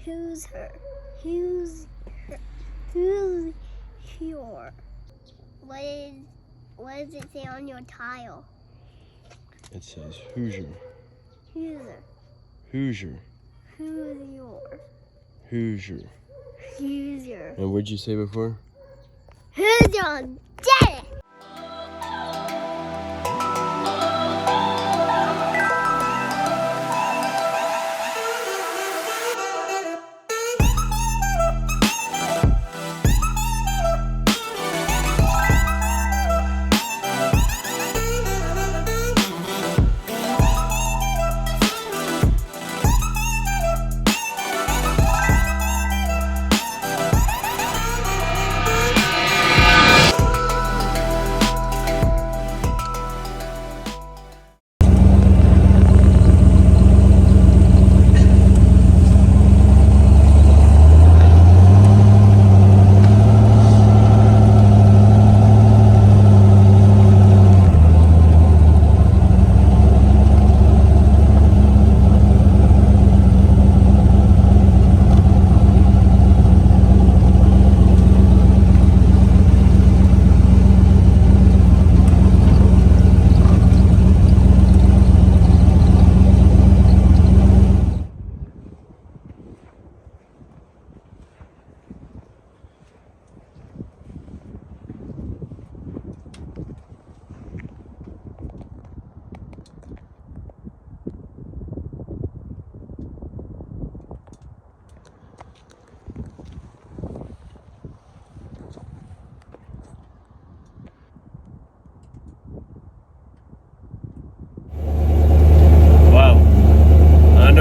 Who's her? Who's her? Who's your? What does it say on your tile? It says Hoosier. Hoosier. Hoosier. Who's your? Hoosier. Hoosier. And what'd you say before? Who's your daddy?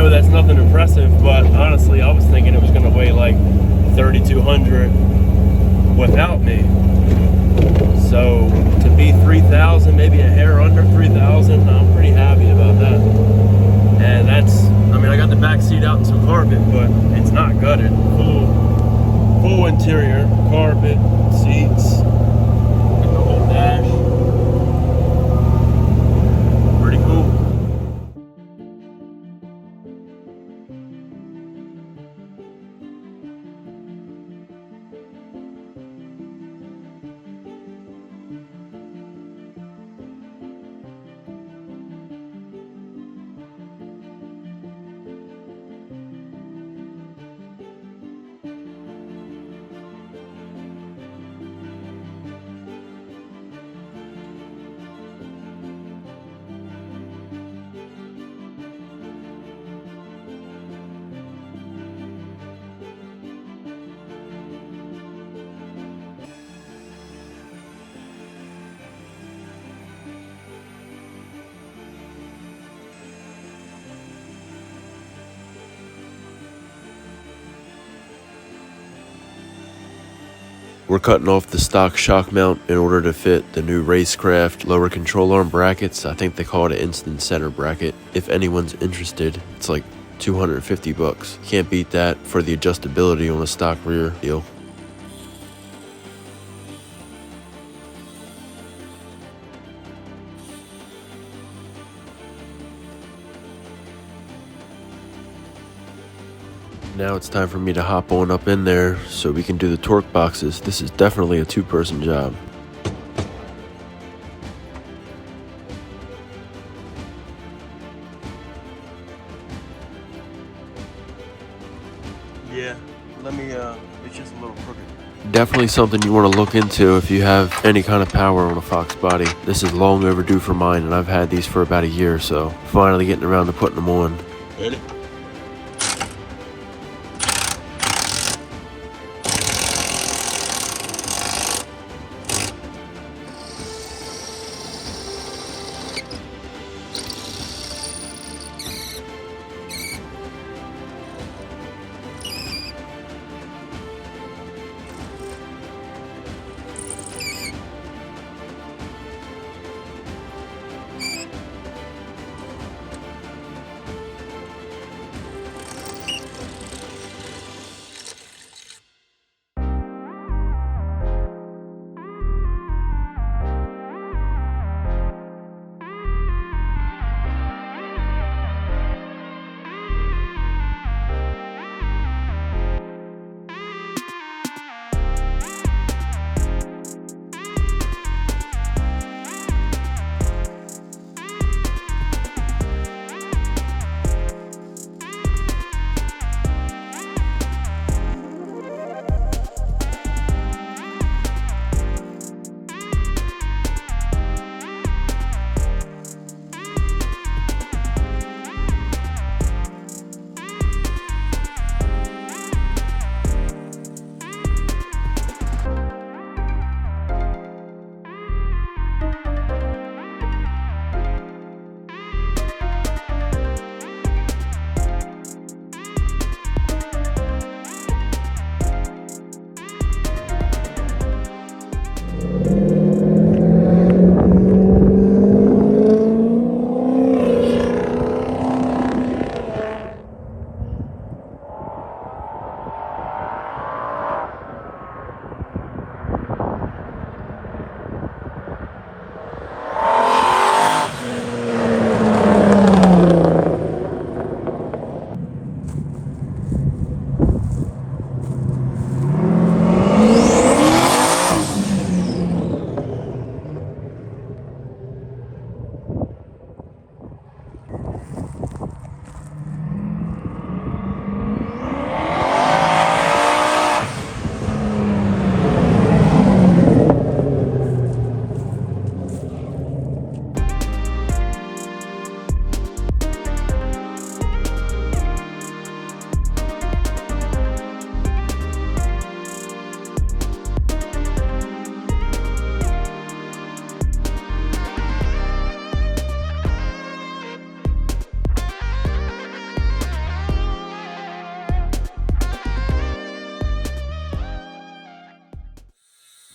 That's nothing impressive, but honestly I was thinking it was going to weigh like 3,200 without me. So to be 3,000, maybe a hair under 3,000, I'm pretty happy about that. And that's, I mean, I got the back seat out in some carpet, but it's not gutted. Full interior, carpet, seats, the whole dash. Pretty cool. We're cutting off the stock shock mount in order to fit the new Racecraft lower control arm brackets. I think they call it an instant center bracket. If anyone's interested, it's like 250 bucks. Can't beat that for the adjustability on a stock rear deal. Now it's time for me to hop on up in there so we can do the torque boxes. This is definitely a two-person job. Yeah, it's just a little crooked. Definitely something you want to look into if you have any kind of power on a Foxbody. This is long overdue for mine, and I've had these for about a year, so finally getting around to putting them on. Ready?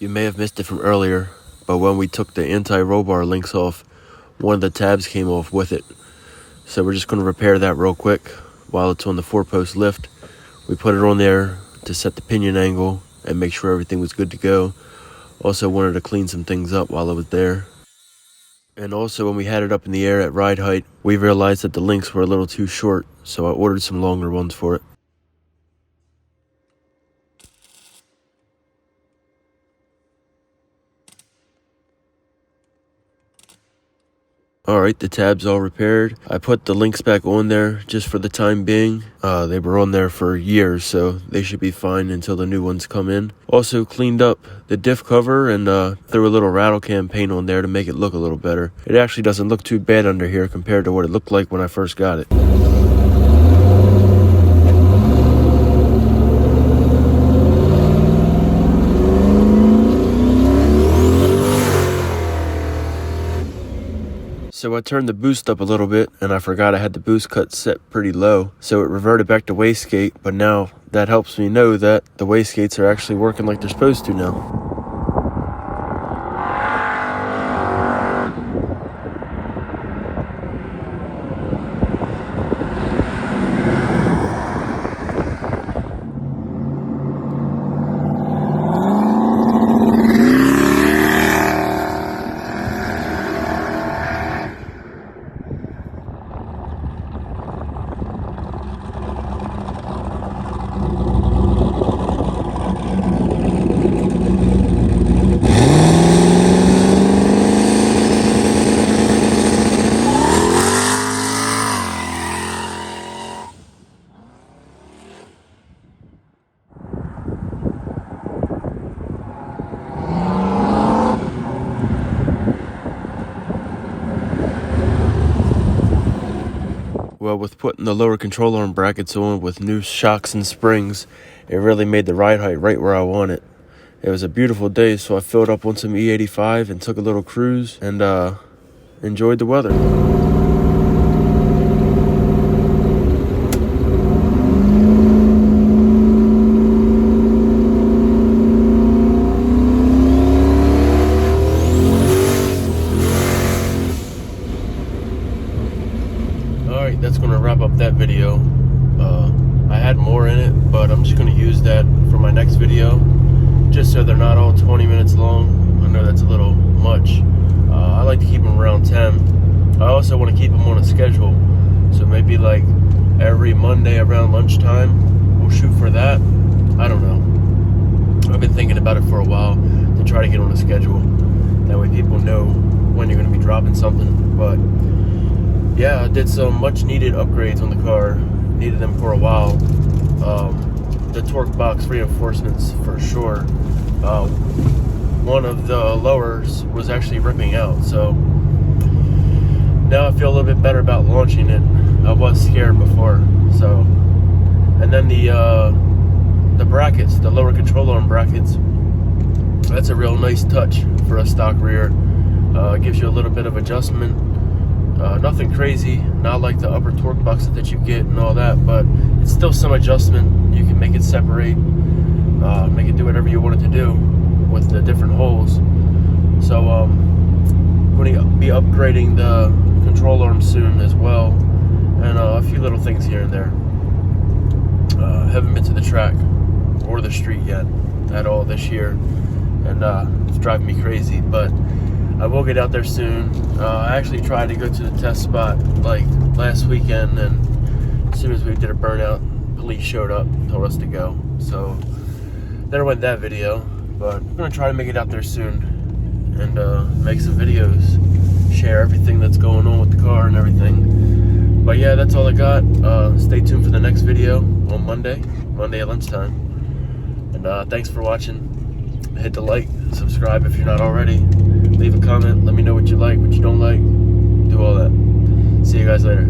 You may have missed it from earlier, but when we took the anti-roll bar links off, one of the tabs came off with it. So we're just going to repair that real quick while it's on the 4-post lift. We put it on there to set the pinion angle and make sure everything was good to go. Also wanted to clean some things up while it was there. And also when we had it up in the air at ride height, we realized that the links were a little too short, so I ordered some longer ones for it. Alright, the tab's all repaired. I put the links back on there just for the time being. They were on there for years, so they should be fine until the new ones come in. Also cleaned up the diff cover and threw a little rattle can paint on there to make it look a little better. It actually doesn't look too bad under here compared to what it looked like when I first got it. So I turned the boost up a little bit, and I forgot I had the boost cut set pretty low, so it reverted back to wastegate, but now that helps me know that the wastegates are actually working like they're supposed to now. Well, with putting the lower control arm brackets on with new shocks and springs, it really made the ride height right where I want it. It was a beautiful day, so I filled up on some E85 and took a little cruise and enjoyed the weather. Alright, that's going to wrap up that video. I had more in it, but I'm just going to use that for my next video, just so they're not all 20 minutes long. I know that's a little much. I like to keep them around 10. I also want to keep them on a schedule, so maybe like every Monday around lunchtime, we'll shoot for that. I don't know. I've been thinking about it for a while to try to get on a schedule. That way people know when you're going to be dropping something, but yeah, I did some much needed upgrades on the car. Needed them for a while. The torque box reinforcements for sure. One of the lowers was actually ripping out, so now I feel a little bit better about launching it. I was scared before, so. And then the brackets, the lower control arm brackets, that's a real nice touch for a stock rear. Gives you a little bit of adjustment. Nothing crazy, not like the upper torque box that you get and all that, but it's still some adjustment. You can make it separate, make it do whatever you want it to do with the different holes. So I'm going to be upgrading the control arm soon as well, and a few little things here and there. Haven't been to the track or the street yet at all this year, and it's driving me crazy, but I will get out there soon. I actually tried to go to the test spot like last weekend, and as soon as we did a burnout, police showed up and told us to go. So there went that video, but I'm gonna try to make it out there soon and make some videos, share everything that's going on with the car and everything. But yeah, that's all I got. Stay tuned for the next video on Monday at lunchtime. And thanks for watching. Hit the like, subscribe if you're not already. Leave a comment, let me know what you like, what you don't like. Do all that. See you guys later.